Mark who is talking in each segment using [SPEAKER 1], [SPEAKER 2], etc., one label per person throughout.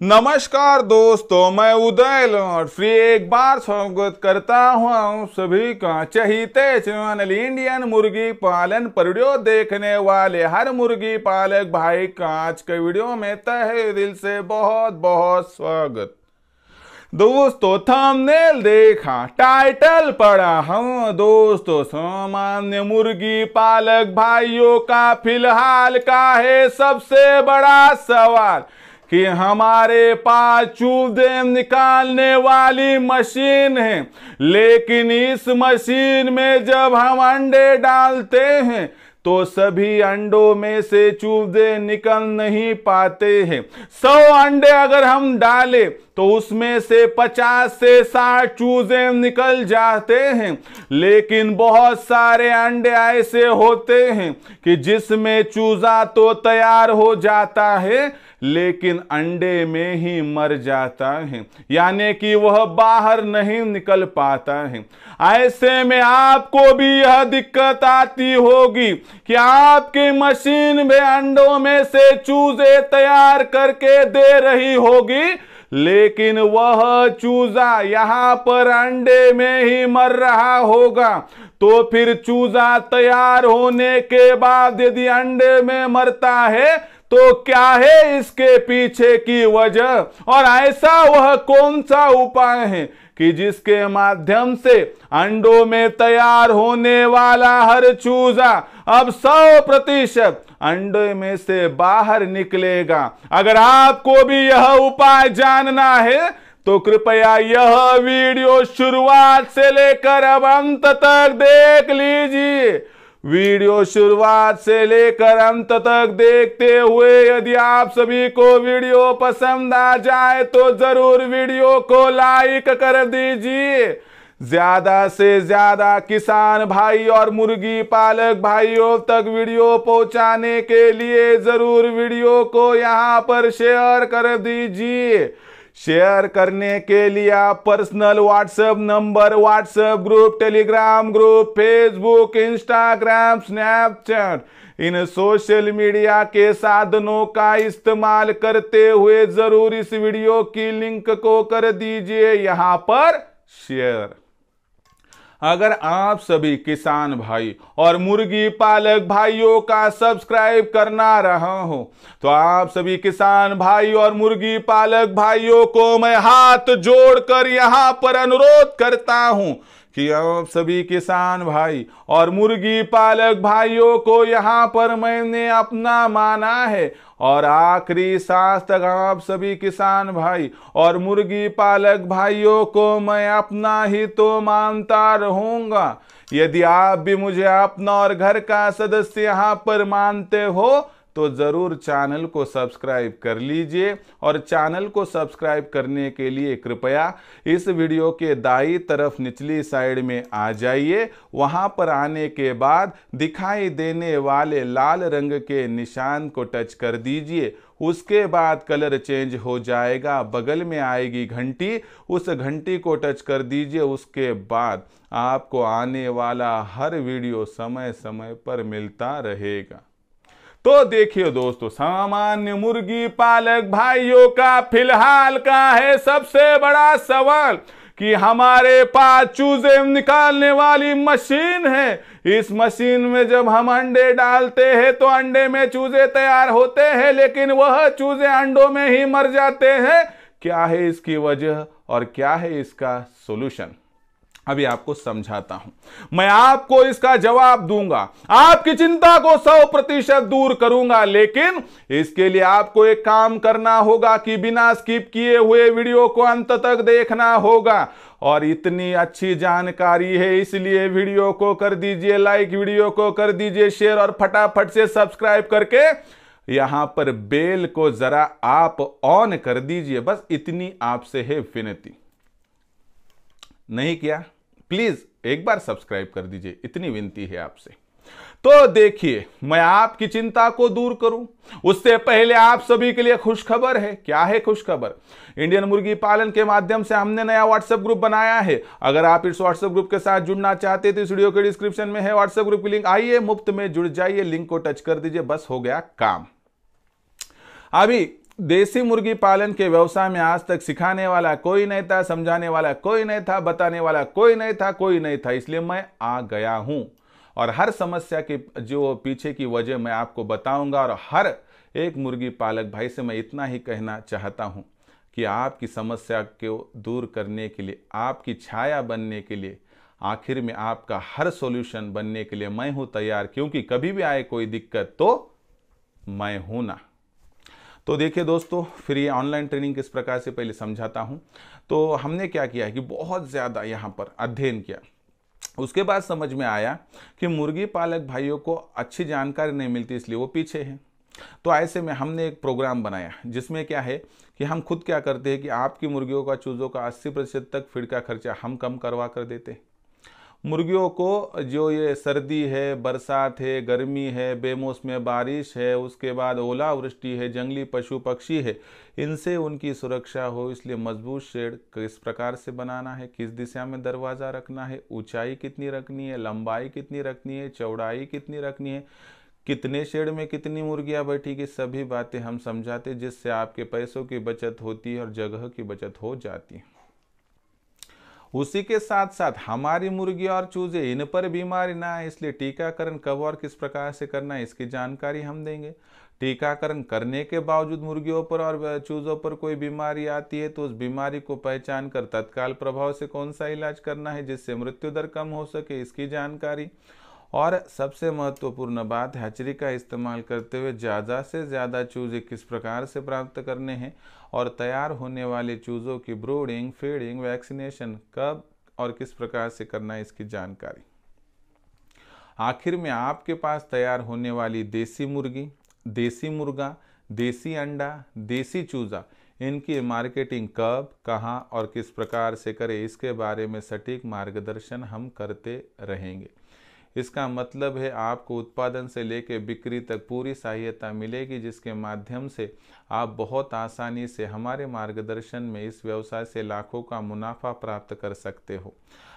[SPEAKER 1] नमस्कार दोस्तों, मैं उदय लॉर्ड फ्री एक बार स्वागत करता हूँ सभी का चहीते चैनल इंडियन मुर्गी पालन पर वीडियो देखने वाले हर मुर्गी पालक भाई का आज के वीडियो में तहे दिल से बहुत बहुत स्वागत। दोस्तों थंबनेल देखा, टाइटल पढ़ा, हम दोस्तों सामान्य मुर्गी पालक भाइयों का फिलहाल का है सबसे बड़ा सवाल कि हमारे पास चूजे निकालने वाली मशीन है, लेकिन इस मशीन में जब हम अंडे डालते हैं तो सभी अंडों में से चूजे निकल नहीं पाते हैं। 100 अंडे अगर हम डालें तो उसमें से 50 से 60 चूजे निकल जाते हैं, लेकिन बहुत सारे अंडे ऐसे होते हैं कि जिसमें चूजा तो तैयार हो जाता है लेकिन अंडे में ही मर जाता है, यानी कि वह बाहर नहीं निकल पाता है। ऐसे में आपको भी यह दिक्कत आती होगी कि आपकी मशीन में अंडों में से चूजे तैयार करके दे रही होगी, लेकिन वह चूजा यहां पर अंडे में ही मर रहा होगा। तो फिर चूजा तैयार होने के बाद यदि अंडे में मरता है तो क्या है इसके पीछे की वजह, और ऐसा वह कौन सा उपाय है कि जिसके माध्यम से अंडों में तैयार होने वाला हर चूजा अब 100% अंडे में से बाहर निकलेगा। अगर आपको भी यह उपाय जानना है तो कृपया यह वीडियो शुरुआत से लेकर अब अंत तक देख लीजिए। वीडियो शुरुआत से लेकर अंत तक देखते हुए यदि आप सभी को वीडियो पसंद आ जाए तो जरूर वीडियो को लाइक कर दीजिए। ज्यादा से ज्यादा किसान भाई और मुर्गी पालक भाइयों तक वीडियो पहुंचाने के लिए जरूर वीडियो को यहां पर शेयर कर दीजिए। शेयर करने के लिए आप personal WhatsApp number, WhatsApp group, Telegram group, Facebook, Instagram, Snapchat इन सोशल मीडिया के साधनों का इस्तेमाल करते हुए जरूर इस वीडियो की लिंक को कर दीजिए यहां पर शेयर। अगर आप सभी किसान भाई और मुर्गी पालक भाइयों का सब्सक्राइब करना रहा हो तो आप सभी किसान भाई और मुर्गी पालक भाइयों को मैं हाथ जोड़कर यहां पर अनुरोध करता हूं कि आप सभी किसान भाई और मुर्गी पालक भाइयों को यहां पर मैंने अपना माना है और आखिरी सांस तक आप सभी किसान भाई और मुर्गी पालक भाइयों को मैं अपना ही तो मानता रहूंगा। यदि आप भी मुझे अपना और घर का सदस्य यहां पर मानते हो तो जरूर चैनल को सब्सक्राइब कर लीजिए, और चैनल को सब्सक्राइब करने के लिए कृपया इस वीडियो के दाईं तरफ निचली साइड में आ जाइए। वहां पर आने के बाद दिखाई देने वाले लाल रंग के निशान को टच कर दीजिए। उसके बाद कलर चेंज हो जाएगा, बगल में आएगी घंटी, उस घंटी को टच कर दीजिए। उसके बाद आपको आने वाला हर वीडियो समय समय पर मिलता रहेगा। तो देखिए दोस्तों, सामान्य मुर्गी पालक भाइयों का फिलहाल का है सबसे बड़ा सवाल कि हमारे पास चूजे निकालने वाली मशीन है। इस मशीन में जब हम अंडे डालते हैं तो अंडे में चूजे तैयार होते हैं, लेकिन वह चूजे अंडों में ही मर जाते हैं। क्या है इसकी वजह और क्या है इसका सॉल्यूशन, अभी आपको समझाता हूं। मैं आपको इसका जवाब दूंगा, आपकी चिंता को 100% दूर करूंगा, लेकिन इसके लिए आपको एक काम करना होगा कि बिना स्किप किए हुए वीडियो को अंत तक देखना होगा। और इतनी अच्छी जानकारी है इसलिए वीडियो को कर दीजिए लाइक, वीडियो को कर दीजिए शेयर और फटाफट से सब्सक्राइब करके यहां पर बेल को जरा आप ऑन कर दीजिए। बस इतनी आपसे है विनती। नहीं किया प्लीज एक बार सब्सक्राइब कर दीजिए, इतनी विनती है आपसे। तो देखिए, मैं आपकी चिंता को दूर करूं उससे पहले आप सभी के लिए खुशखबर है। क्या है खुशखबर? इंडियन मुर्गी पालन के माध्यम से हमने नया व्हाट्सएप ग्रुप बनाया है। अगर आप इस व्हाट्सएप ग्रुप के साथ जुड़ना चाहते हैं तो इस वीडियो के डिस्क्रिप्शन में है व्हाट्सएप ग्रुप की लिंक, आइए मुफ्त में जुड़ जाइए, लिंक को टच कर दीजिए, बस हो गया काम। अभी देसी मुर्गी पालन के व्यवसाय में आज तक सिखाने वाला कोई नहीं था, समझाने वाला कोई नहीं था, बताने वाला कोई नहीं था, इसलिए मैं आ गया हूं और हर समस्या की जो पीछे की वजह मैं आपको बताऊंगा। और हर एक मुर्गी पालक भाई से मैं इतना ही कहना चाहता हूं कि आपकी समस्या को दूर करने के लिए, आपकी छाया बनने के लिए, आखिर में आपका हर सॉल्यूशन बनने के लिए मैं हूं तैयार, क्योंकि कभी भी आए कोई दिक्कत तो मैं हूं ना। तो देखिए दोस्तों, फिर ये ऑनलाइन ट्रेनिंग किस प्रकार से पहले समझाता हूं। तो हमने क्या किया है कि बहुत ज़्यादा यहाँ पर अध्ययन किया, उसके बाद समझ में आया कि मुर्गी पालक भाइयों को अच्छी जानकारी नहीं मिलती, इसलिए वो पीछे हैं। तो ऐसे में हमने एक प्रोग्राम बनाया जिसमें क्या है कि हम खुद क्या करते हैं कि आपकी मुर्गियों का, चूज़ों का 80% तक फीड का खर्चा हम कम करवा कर देते हैं। मुर्गियों को जो ये सर्दी है, बरसात है, गर्मी है, बेमौसमी बारिश है, उसके बाद ओलावृष्टि है, जंगली पशु पक्षी है, इनसे उनकी सुरक्षा हो, इसलिए मजबूत शेड किस प्रकार से बनाना है, किस दिशा में दरवाज़ा रखना है, ऊंचाई कितनी रखनी है, लंबाई कितनी रखनी है, चौड़ाई कितनी रखनी है, कितने शेड में कितनी मुर्गियां बैठेगी, सभी बातें हम समझाते, जिससे आपके पैसों की बचत होती है और जगह की बचत हो जाती है। उसी के साथ साथ हमारी मुर्गी और चूजे, इन पर बीमारी ना आए, इसलिए टीकाकरण कब और किस प्रकार से करना है इसकी जानकारी हम देंगे। टीकाकरण करने के बावजूद मुर्गियों पर और चूजों पर कोई बीमारी आती है तो उस बीमारी को पहचान कर तत्काल प्रभाव से कौन सा इलाज करना है जिससे मृत्यु दर कम हो सके, इसकी जानकारी। और सबसे महत्वपूर्ण बात, हैचरी का इस्तेमाल करते हुए ज़्यादा से ज़्यादा चूजे किस प्रकार से प्राप्त करने हैं और तैयार होने वाले चूज़ों की ब्रूडिंग, फीडिंग, वैक्सीनेशन कब और किस प्रकार से करना है इसकी जानकारी। आखिर में आपके पास तैयार होने वाली देसी मुर्गी, देसी मुर्गा, देसी अंडा, देसी चूज़ा, इनकी मार्केटिंग कब, कहां और किस प्रकार से करें, इसके बारे में सटीक मार्गदर्शन हम करते रहेंगे। इसका मतलब है आपको उत्पादन से लेकर बिक्री तक पूरी सहायता मिलेगी, जिसके माध्यम से आप बहुत आसानी से हमारे मार्गदर्शन में इस व्यवसाय से लाखों का मुनाफा प्राप्त कर सकते हो।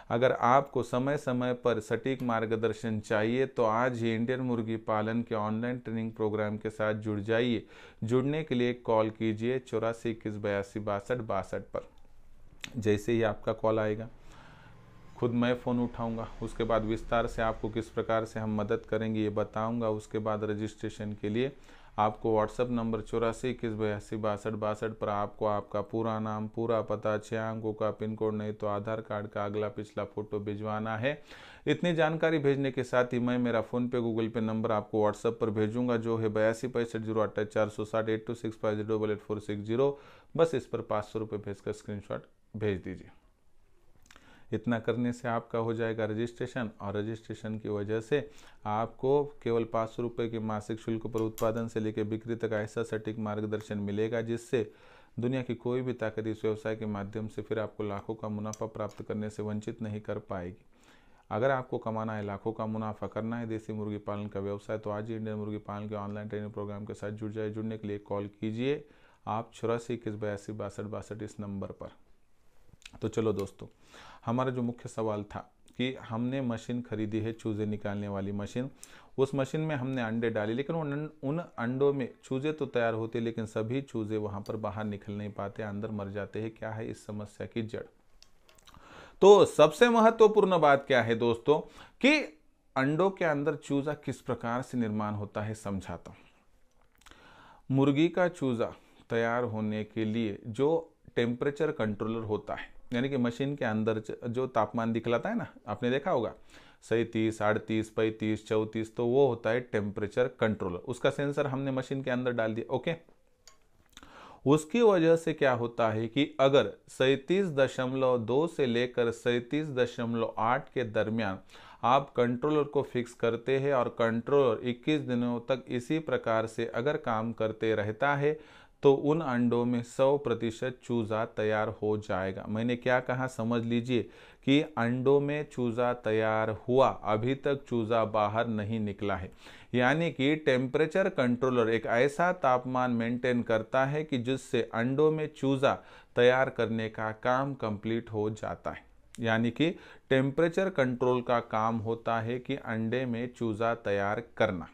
[SPEAKER 1] अगर आपको समय समय पर सटीक मार्गदर्शन चाहिए तो आज ही इंडियन मुर्गी पालन के ऑनलाइन ट्रेनिंग प्रोग्राम के साथ जुड़ जाइए। जुड़ने के लिए कॉल कीजिए 8421826262 पर। जैसे ही आपका कॉल आएगा खुद मैं फ़ोन उठाऊंगा, उसके बाद विस्तार से आपको किस प्रकार से हम मदद करेंगे ये बताऊंगा। उसके बाद रजिस्ट्रेशन के लिए आपको व्हाट्सएप नंबर 8421826262 पर आपको आपका पूरा नाम, पूरा पता, 6 अंकों का पिन कोड, नहीं तो आधार कार्ड का अगला पिछला फोटो भिजवाना है। इतनी जानकारी भेजने के साथ ही मैं मेरा फ़ोन पे, गूगल पे नंबर आपको व्हाट्सएप पर भेजूंगा, जो है 82650846088265888460। बस इस पर 500 रुपये भेजकर स्क्रीनशॉट भेज दीजिए। इतना करने से आपका हो जाएगा रजिस्ट्रेशन, और रजिस्ट्रेशन की वजह से आपको केवल 500 रुपये के मासिक शुल्क पर उत्पादन से लेकर बिक्री तक ऐसा सटीक मार्गदर्शन मिलेगा जिससे दुनिया की कोई भी ताकत इस व्यवसाय के माध्यम से फिर आपको लाखों का मुनाफा प्राप्त करने से वंचित नहीं कर पाएगी। अगर आपको कमाना है, लाखों का मुनाफा करना है देसी मुर्गी पालन का व्यवसाय, तो आज ही इंडियन मुर्गी पालन के ऑनलाइन ट्रेनिंग प्रोग्राम के साथ जुड़ जाए। जुड़ने के लिए कॉल कीजिए आप 8421826262 इस नंबर पर। तो चलो दोस्तों, हमारा जो मुख्य सवाल था कि हमने मशीन खरीदी है, चूज़े निकालने वाली मशीन। उस मशीन में हमने अंडे डाले, लेकिन उन अंडों में चूज़े तो तैयार होते, लेकिन सभी चूज़े वहाँ पर बाहर निकल नहीं पाते, अंदर मर जाते हैं। क्या है इस समस्या की जड़? तो सबसे महत्वपूर्ण बात क्या है दोस्तों कि अंडों के अंदर चूज़ा किस प्रकार से निर्माण होता है समझाता हूँ। मुर्गी का चूज़ा तैयार होने के लिए जो टेम्परेचर कंट्रोलर होता है, यानी कि मशीन के अंदर जो तापमान दिखलाता है ना, आपने देखा होगा 37, 38, 35, 34, तो वो होता है टेम्परेचर कंट्रोलर। उसका सेंसर हमने मशीन के अंदर डाल दिया। ओके, उसकी वजह से क्या होता है कि अगर 37.2 से लेकर 37.8 के दरमियान आप कंट्रोलर को फिक्स करते हैं और कंट्रोलर 21 दिनों तक इसी प्रकार से अगर काम करते रहता है तो उन अंडों में 100% चूज़ा तैयार हो जाएगा। मैंने क्या कहा समझ लीजिए कि अंडों में चूज़ा तैयार हुआ, अभी तक चूज़ा बाहर नहीं निकला है। यानी कि टेम्परेचर कंट्रोलर एक ऐसा तापमान मेंटेन करता है कि जिससे अंडों में चूज़ा तैयार करने का काम कंप्लीट हो जाता है। यानी कि टेम्परेचर कंट्रोल का काम होता है कि अंडे में चूज़ा तैयार करना।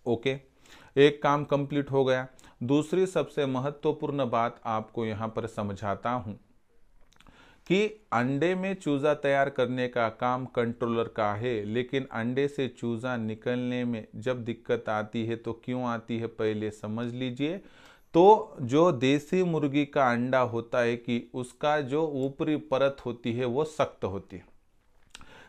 [SPEAKER 1] ओके, एक काम कंप्लीट हो गया। दूसरी सबसे महत्वपूर्ण बात आपको यहाँ पर समझाता हूँ कि अंडे में चूजा तैयार करने का काम कंट्रोलर का है, लेकिन अंडे से चूजा निकलने में जब दिक्कत आती है तो क्यों आती है पहले समझ लीजिए। तो जो देसी मुर्गी का अंडा होता है कि उसका जो ऊपरी परत होती है वो सख्त होती है।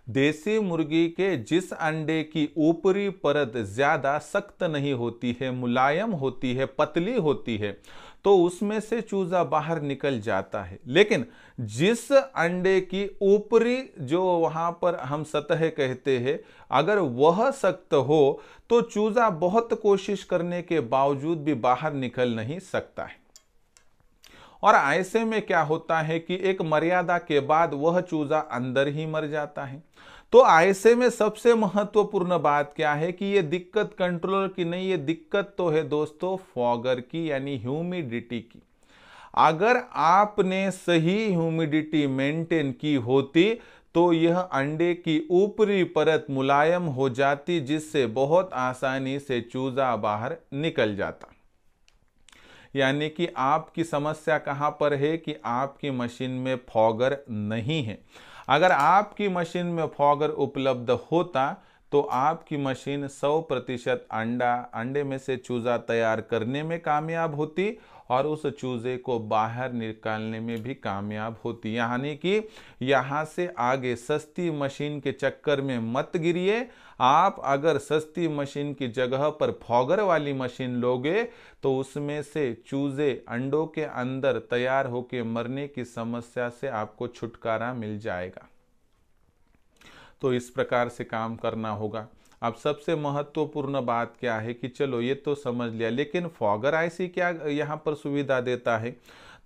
[SPEAKER 1] देसी मुर्गी के जिस अंडे की ऊपरी परत ज्यादा सख्त नहीं होती है, मुलायम होती है, पतली होती है, तो उसमें से चूजा बाहर निकल जाता है। लेकिन जिस अंडे की ऊपरी जो वहां पर हम सतह कहते हैं, अगर वह सख्त हो तो चूजा बहुत कोशिश करने के बावजूद भी बाहर निकल नहीं सकता है। और ऐसे में क्या होता है कि एक मर्यादा के बाद वह चूजा अंदर ही मर जाता है। तो ऐसे में सबसे महत्वपूर्ण बात क्या है कि ये दिक्कत कंट्रोलर की नहीं, ये दिक्कत तो है दोस्तों फॉगर की, यानी ह्यूमिडिटी की। अगर आपने सही ह्यूमिडिटी मेंटेन की होती तो यह अंडे की ऊपरी परत मुलायम हो जाती, जिससे बहुत आसानी से चूजा बाहर निकल जाता। यानी कि आपकी समस्या कहां पर है कि आपकी मशीन में फॉगर नहीं है। अगर आपकी मशीन में फॉगर उपलब्ध होता तो आपकी मशीन 100% अंडे में से चूजा तैयार करने में कामयाब होती और उस चूजे को बाहर निकालने में भी कामयाब होती। यानी कि यहाँ से आगे सस्ती मशीन के चक्कर में मत गिरिए। आप अगर सस्ती मशीन की जगह पर फॉगर वाली मशीन लोगे तो उसमें से चूजे अंडों के अंदर तैयार होकर मरने की समस्या से आपको छुटकारा मिल जाएगा। तो इस प्रकार से काम करना होगा। अब सबसे महत्वपूर्ण बात क्या है कि चलो ये तो समझ लिया, लेकिन फॉगर ऐसी क्या यहाँ पर सुविधा देता है।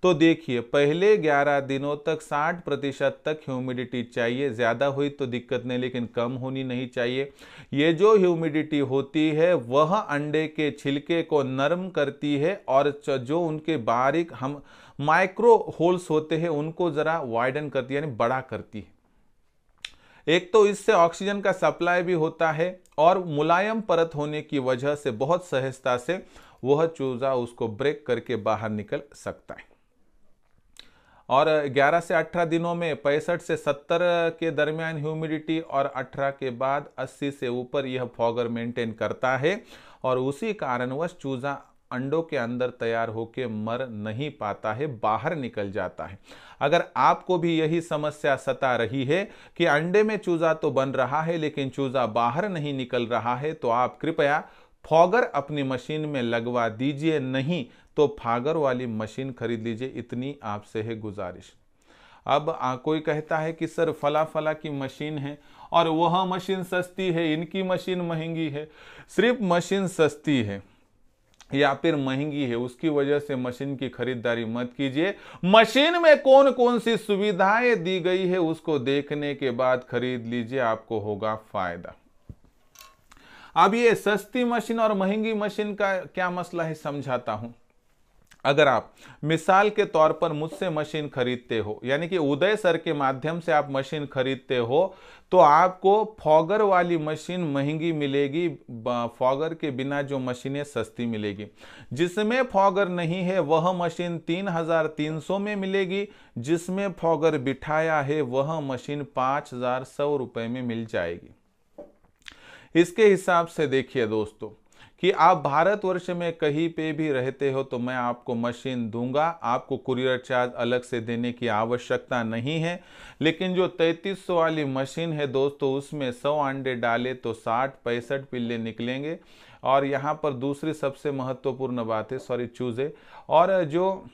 [SPEAKER 1] तो देखिए, पहले 11 दिनों तक 60% तक ह्यूमिडिटी चाहिए। ज़्यादा हुई तो दिक्कत नहीं, लेकिन कम होनी नहीं चाहिए। ये जो ह्यूमिडिटी होती है वह अंडे के छिलके को नरम करती है और जो उनके बारीक हम माइक्रो होल्स होते हैं उनको ज़रा वाइडन करती है, यानी बड़ा करती है। एक तो इससे ऑक्सीजन का सप्लाई भी होता है और मुलायम परत होने की वजह से बहुत सहजता से वह चूजा उसको ब्रेक करके बाहर निकल सकता है। और 11 से 18 दिनों में 65 से 70 के दरमियान ह्यूमिडिटी और 18 के बाद 80 से ऊपर यह फॉगर मेंटेन करता है और उसी कारणवश चूजा अंडों के अंदर तैयार होकर मर नहीं पाता है, बाहर निकल जाता है। अगर आपको भी यही समस्या सता रही है कि अंडे में चूजा तो बन रहा है लेकिन चूजा बाहर नहीं निकल रहा है, तो आप कृपया फॉगर अपनी मशीन में लगवा दीजिए, नहीं तो फागर वाली मशीन खरीद लीजिए, इतनी आपसे है गुजारिश। अब कोई कहता है कि सर फला फला की मशीन है और वह मशीन सस्ती है, इनकी मशीन महंगी है। सिर्फ मशीन सस्ती है या फिर महंगी है उसकी वजह से मशीन की खरीदारी मत कीजिए। मशीन में कौन कौन सी सुविधाएं दी गई है उसको देखने के बाद खरीद लीजिए, आपको होगा फायदा। अब ये सस्ती मशीन और महंगी मशीन का क्या मसला है समझाता हूं। अगर आप मिसाल के तौर पर मुझसे मशीन खरीदते हो, यानी कि उदय सर के माध्यम से आप मशीन खरीदते हो, तो आपको फॉगर वाली मशीन महंगी मिलेगी, फॉगर के बिना जो मशीनें सस्ती मिलेगी। जिसमें फॉगर नहीं है वह मशीन 3300 में मिलेगी, जिसमें फॉगर बिठाया है वह मशीन 5100 रुपये में मिल जाएगी। इसके हिसाब से देखिए दोस्तों कि आप भारतवर्ष में कहीं पे भी रहते हो तो मैं आपको मशीन दूंगा, आपको कुरियर चार्ज अलग से देने की आवश्यकता नहीं है। लेकिन जो 3300 वाली मशीन है दोस्तों, उसमें 100 अंडे डाले तो 60-65 पिल्ले निकलेंगे। और यहाँ पर दूसरी सबसे महत्वपूर्ण बात है, चूजे, और जो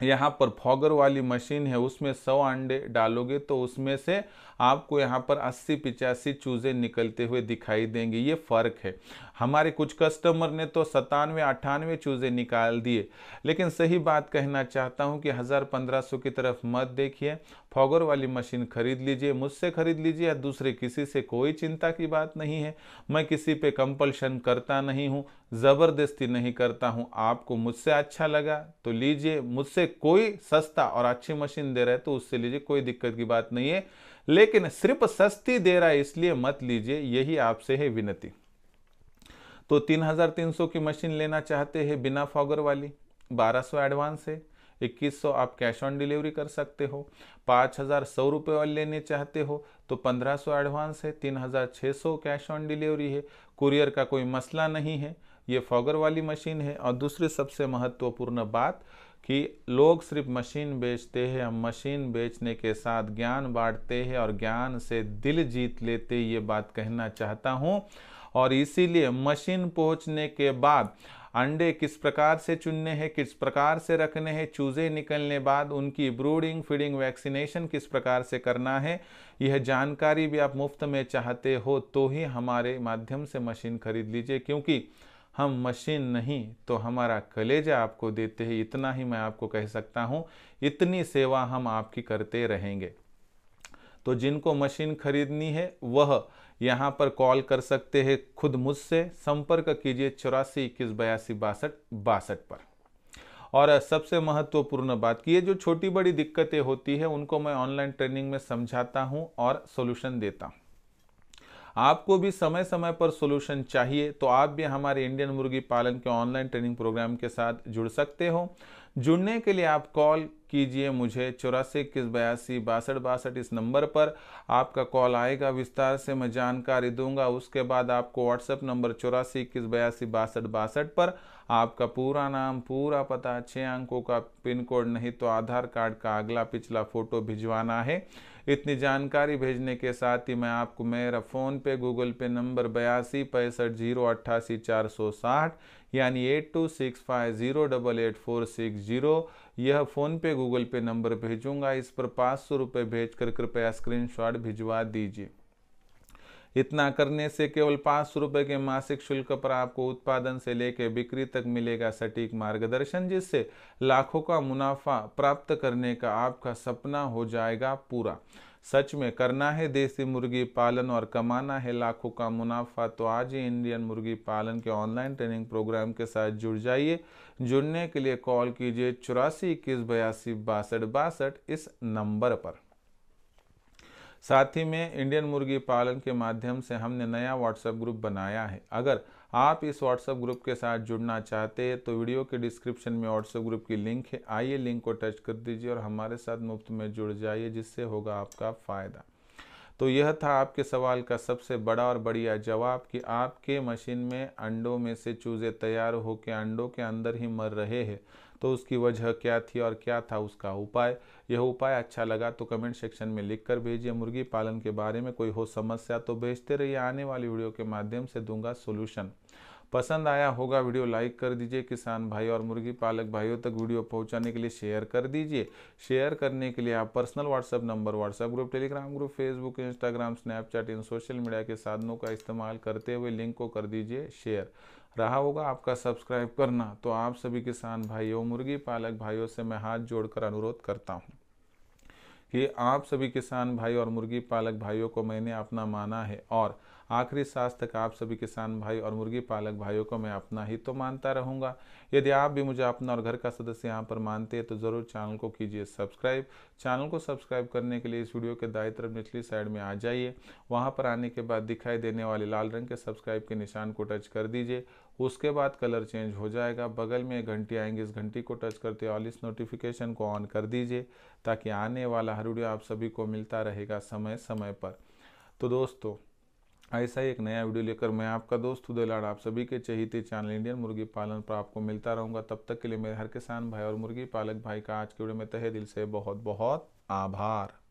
[SPEAKER 1] यहाँ पर फॉगर वाली मशीन है उसमें 100 अंडे डालोगे तो उसमें से आपको यहाँ पर 80-85 चूजे निकलते हुए दिखाई देंगे। ये फर्क है। हमारे कुछ कस्टमर ने तो 97-98 चूजे निकाल दिए। लेकिन सही बात कहना चाहता हूँ कि 1000-1500 की तरफ मत देखिए, फॉगर वाली मशीन खरीद लीजिए, मुझसे खरीद लीजिए या दूसरे किसी से, कोई चिंता की बात नहीं है। मैं किसी पे कंपल्शन करता नहीं हूँ, ज़बरदस्ती नहीं करता हूँ। आपको मुझसे अच्छा लगा तो लीजिए, मुझसे कोई सस्ता और अच्छी मशीन दे रहा है तो उससे लीजिए, कोई दिक्कत की बात नहीं है। लेकिन सिर्फ सस्ती दे रहा है इसलिए मत लीजिए, यही आपसे है विनती। तो 3300 की मशीन लेना चाहते हैं बिना फॉगर वाली, 1200 एडवांस है, 2100 आप कैश ऑन डिलीवरी कर सकते हो। 5100 रुपये वाली लेने चाहते हो तो 1500 एडवांस है, 3600 कैश ऑन डिलीवरी है। कुरियर का कोई मसला नहीं है, ये फॉगर वाली मशीन है। और दूसरी सबसे महत्वपूर्ण बात कि लोग सिर्फ मशीन बेचते हैं, हम मशीन बेचने के साथ ज्ञान बांटते हैं और ज्ञान से दिल जीत लेते, ये बात कहना चाहता हूँ। और इसीलिए मशीन पहुंचने के बाद अंडे किस प्रकार से चुनने हैं, किस प्रकार से रखने हैं, चूजे निकलने बाद उनकी ब्रूडिंग, फीडिंग, वैक्सीनेशन किस प्रकार से करना है, यह जानकारी भी आप मुफ्त में चाहते हो तो ही हमारे माध्यम से मशीन खरीद लीजिए, क्योंकि हम मशीन नहीं तो हमारा कलेजा आपको देते हैं। इतना ही मैं आपको कह सकता हूँ, इतनी सेवा हम आपकी करते रहेंगे। तो जिनको मशीन खरीदनी है वह यहाँ पर कॉल कर सकते हैं, खुद मुझसे संपर्क कीजिए 8421826262 पर। और सबसे महत्वपूर्ण बात कि ये जो छोटी बड़ी दिक्कतें होती है उनको मैं ऑनलाइन ट्रेनिंग में समझाता हूँ और सॉल्यूशन देता हूँ। आपको भी समय समय पर सॉल्यूशन चाहिए तो आप भी हमारे इंडियन मुर्गी पालन के ऑनलाइन ट्रेनिंग प्रोग्राम के साथ जुड़ सकते हो। जुड़ने के लिए आप कॉल कीजिए मुझे 8421826262 इस नंबर पर। आपका कॉल आएगा, विस्तार से मैं जानकारी दूंगा। उसके बाद आपको व्हाट्सएप नंबर 8421826262 पर आपका पूरा नाम, पूरा पता, 6 अंकों का पिन कोड नहीं तो आधार कार्ड का अगला पिछला फोटो भिजवाना है। इतनी जानकारी भेजने के साथ ही मैं आपको मेरा फ़ोन पे, गूगल पे नंबर 8265088460 यानी 8265088460 यह फ़ोन पे, गूगल पे नंबर भेजूंगा। इस पर 500 रुपये भेजकर कृपया स्क्रीनशॉट भिजवा दीजिए। इतना करने से केवल 500 रुपये के मासिक शुल्क पर आपको उत्पादन से लेकर बिक्री तक मिलेगा सटीक मार्गदर्शन, जिससे लाखों का मुनाफा प्राप्त करने का आपका सपना हो जाएगा पूरा। सच में करना है देसी मुर्गी पालन और कमाना है लाखों का मुनाफा तो आज ही इंडियन मुर्गी पालन के ऑनलाइन ट्रेनिंग प्रोग्राम के साथ जुड़ जाइए। जुड़ने के लिए कॉल कीजिए 8421826262 इस नंबर पर। साथ ही में इंडियन मुर्गी पालन के माध्यम से हमने नया व्हाट्सएप ग्रुप बनाया है। अगर आप इस व्हाट्सएप ग्रुप के साथ जुड़ना चाहते हैं तो वीडियो के डिस्क्रिप्शन में व्हाट्सएप ग्रुप की लिंक है, आइए लिंक को टच कर दीजिए और हमारे साथ मुफ्त में जुड़ जाइए, जिससे होगा आपका फ़ायदा। तो यह था आपके सवाल का सबसे बड़ा और बढ़िया जवाब कि आपके मशीन में अंडों में से चूजे तैयार होकर अंडों के अंदर ही मर रहे हैं, तो उसकी वजह क्या थी और क्या था उसका उपाय। यह उपाय अच्छा लगा तो कमेंट सेक्शन में लिख कर भेजिए। मुर्गी पालन के बारे में कोई हो समस्या तो भेजते रहिए, आने वाली वीडियो के माध्यम से दूंगा सोल्यूशन। पसंद आया होगा वीडियो लाइक कर दीजिए। किसान भाई और मुर्गी पालक भाइयों तक वीडियो पहुंचाने के लिए शेयर कर दीजिए। शेयर करने के लिए आप personal WhatsApp number, WhatsApp group, Telegram group, Facebook, Instagram, Snapchat इन सोशल मीडिया के साधनों का इस्तेमाल करते हुए लिंक को कर दीजिए शेयर। रहा होगा आपका सब्सक्राइब करना, तो आप सभी किसान भाइयों, मुर्गी पालक भाइयों से मैं हाथ जोड़कर अनुरोध करता हूँ कि आप सभी किसान भाई और मुर्गी पालक भाइयों को मैंने अपना माना है और आखिरी सांस तक आप सभी किसान भाई और मुर्गी पालक भाइयों को मैं अपना ही तो मानता रहूँगा। यदि आप भी मुझे अपना और घर का सदस्य यहाँ पर मानते हैं तो ज़रूर चैनल को कीजिए सब्सक्राइब। चैनल को सब्सक्राइब करने के लिए इस वीडियो के दाईं तरफ निचली साइड में आ जाइए। वहाँ पर आने के बाद दिखाई देने वाले लाल रंग के सब्सक्राइब के निशान को टच कर दीजिए। उसके बाद कलर चेंज हो जाएगा, बगल में एक घंटी आएंगी, इस घंटी को टच करते ऑल इस नोटिफिकेशन को ऑन कर दीजिए ताकि आने वाला हर वीडियो आप सभी को मिलता रहेगा समय समय पर। तो दोस्तों, ऐसा ही एक नया वीडियो लेकर मैं आपका दोस्त उदय लाड आप सभी के चहेते चैनल इंडियन मुर्गी पालन पर आपको मिलता रहूँगा। तब तक के लिए मेरे हर किसान भाई और मुर्गी पालक भाई का आज के वीडियो में तहे दिल से बहुत बहुत आभार।